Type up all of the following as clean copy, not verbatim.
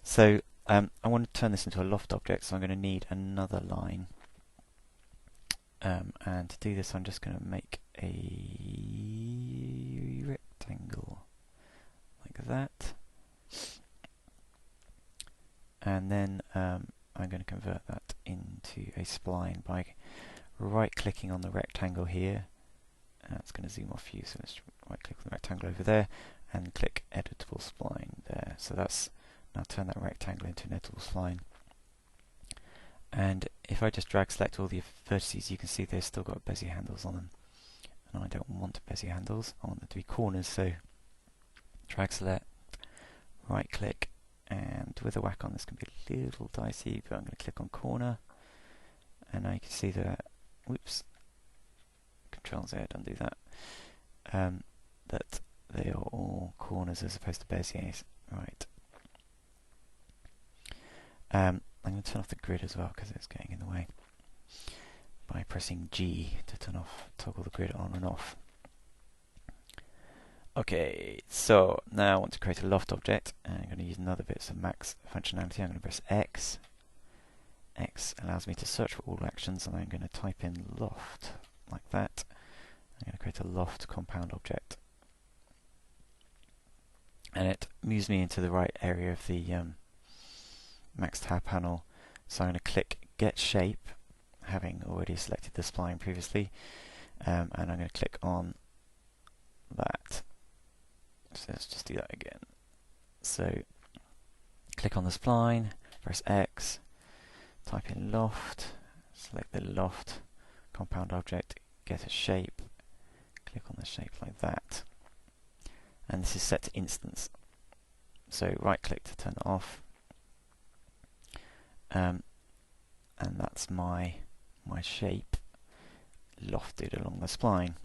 So I want to turn this into a loft object, so I'm going to need another line. And to do this, I'm just going to make a rectangle like that. And then I'm going to convert that into a spline by right-clicking on the rectangle here. It's going to zoom off you, so let's right-click on the rectangle over there and click Editable Spline there. So that's now turn that rectangle into an editable spline. And if I just drag select all the vertices, you can see they've still got Bezier handles on them. And I don't want Bezier handles, I want them to be corners, so drag select, right-click, and with a whack on this can be a little dicey, but I'm going to click on corner, and now you can see that, whoops, Control Z, undo that, that they are all corners as opposed to Beziers. Right. I'm going to turn off the grid as well because it's getting in the way by pressing G to toggle the grid on and off. Okay, so now I want to create a loft object, and I'm going to use another bit of max functionality. I'm going to press X. X allows me to search for all actions, and I'm going to type in loft like that. I'm going to create a loft compound object, and it moves me into the right area of the Max tab panel. So I'm going to click Get Shape, having already selected the spline previously, and I'm going to click on that. So let's just do that again. So click on the spline, press X, type in loft, select the loft compound object, get a shape, click on the shape like that, and this is set to instance. So right click to turn it off, and that's my shape lofted along the spline.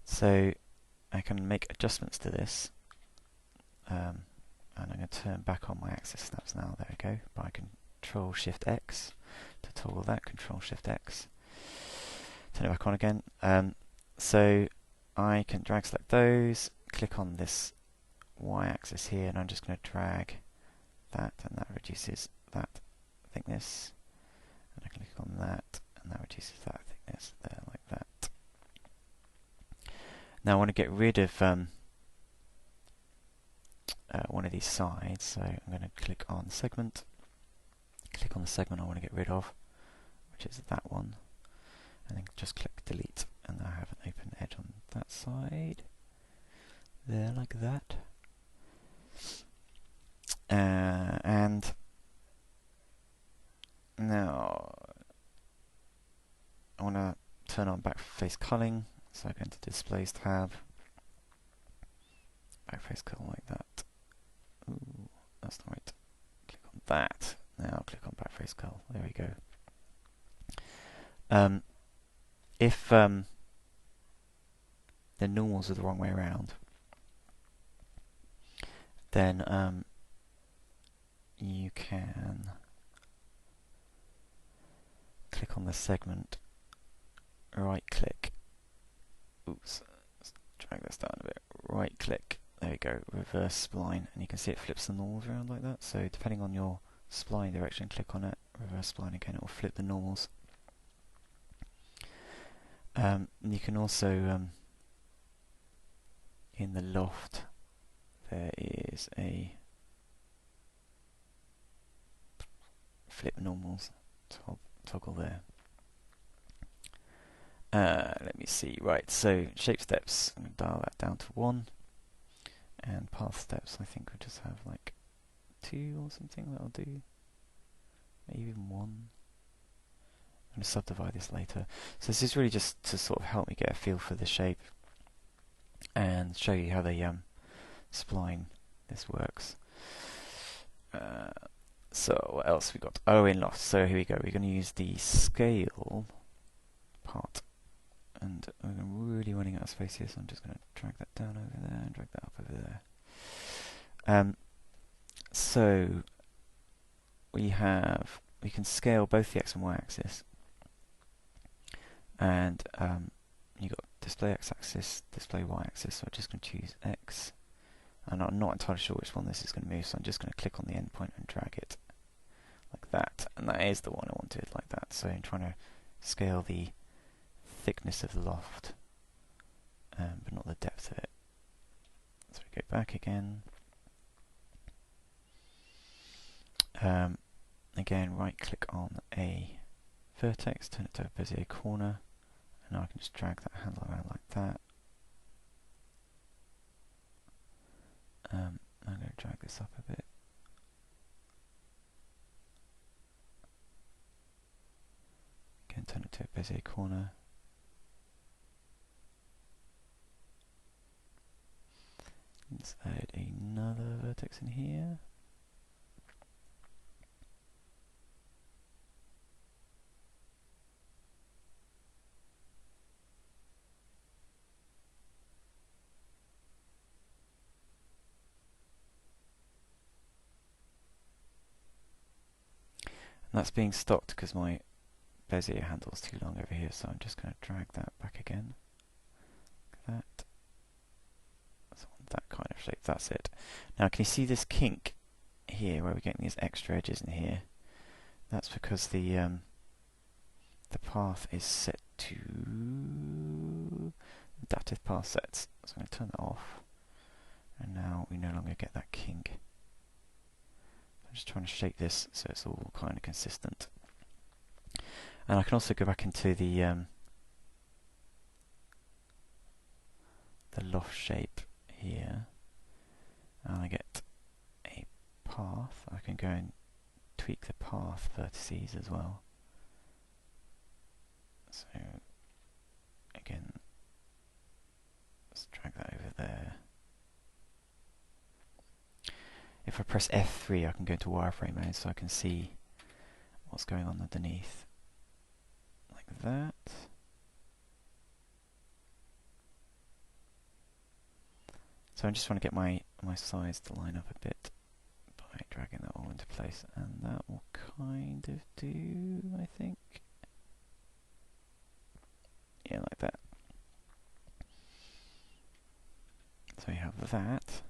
So I can make adjustments to this, and I'm going to turn back on my axis snaps now. There we go. By Control Shift X to toggle that. Control Shift X. Turn it back on again. So I can drag select those, click on this Y-axis here, and I'm just going to drag that, and that reduces that thickness. And I can click on that, and that reduces that thickness there, like that. Now I want to get rid of one of these sides, so I'm going to click on segment, click on the segment I want to get rid of, which is that one, and then just click delete, and I have an open edge on that side, there like that. And now I want to turn on back face culling, so I go into Displays tab, back face cull like that. Ooh, that's not right. Click on that. Now click on back face cull. There we go. If the normals are the wrong way around, then you can click on the segment, right click, oops, let's drag this down a bit, right click, there we go, reverse spline, and you can see it flips the normals around like that. So depending on your spline direction, click on it, reverse spline again, it will flip the normals. You can also, in the loft, there is a flip normals toggle there. Let me see, right, so shape steps, I'm going to dial that down to 1, and path steps I think we'll just have like 2 or something, that'll do, maybe even 1. I'm going to subdivide this later. So this is really just to sort of help me get a feel for the shape and show you how the spline this works. So what else we got? Oh, in Loft. So here we go. We're going to use the scale part, and I'm really running out of space here, so I'm just going to drag that down over there and drag that up over there. So we can scale both the X and Y axis, and you've got display X axis, display Y axis. So I'm just going to choose X. and I'm not entirely sure which one this is going to move, so I'm just going to click on the endpoint and drag it like that, and that is the one I wanted, like that. So I'm trying to scale the thickness of the loft, but not the depth of it. So we go back again. Again, right click on a vertex, turn it to a Bezier corner, and now I can just drag that handle around like that. I'm going to drag this up a bit. Again, turn it to a Bezier corner. Let's add another vertex in here. And that's being stopped because my Bezier handle is too long over here, so I'm just going to drag that back again. Like that. So that kind of shape, that's it. Now can you see this kink here where we're getting these extra edges in here? That's because the path is set to adaptive path sets. So I'm going to turn that off, and now we no longer get that kink. I'm just trying to shape this so it's all kind of consistent. And I can also go back into the loft shape here, and I get a path. I can go and tweak the path vertices as well. So again, let's drag that over there. If I press F3, I can go into wireframe mode so I can see what's going on underneath, like that. So I'm just trying to get my sides to line up a bit by dragging that all into place, and that will kind of do, I think. Yeah, like that. So we have that.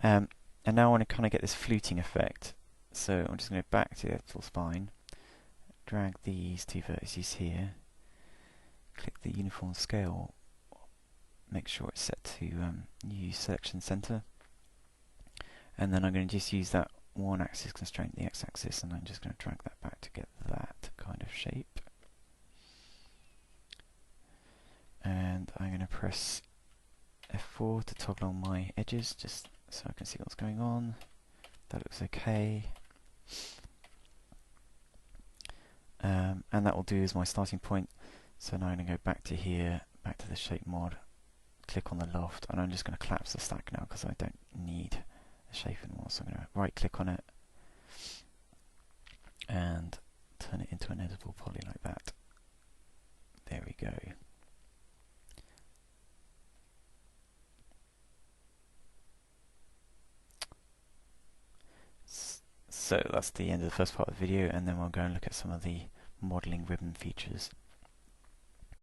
And now I want to kind of get this fluting effect. So I'm just going to go back to the full spine, drag these two vertices here, click the uniform scale, make sure it's set to use selection center, and then I'm going to just use that one axis constraint, the x-axis, and I'm just going to drag that back to get that kind of shape. And I'm going to press F4 to toggle on my edges, just so I can see what's going on. That looks okay. And that will do as my starting point. So now I'm going to go back to here, back to the shape mod, click on the loft, and I'm just going to collapse the stack now because I don't need the shape anymore. So I'm going to right click on it and turn it into an editable poly like that. There we go. So that's the end of the first part of the video, and then we'll go and look at some of the modelling ribbon features.